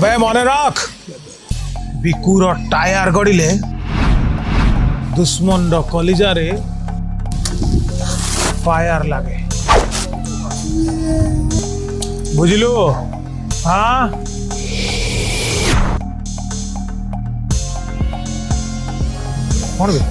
তবে মনে রাখ বিকুর টায়ার গড়িলে দুশ্মন্ড কলিজারে ফায়ার লাগে বুঝিলু হ্যাঁ মরবে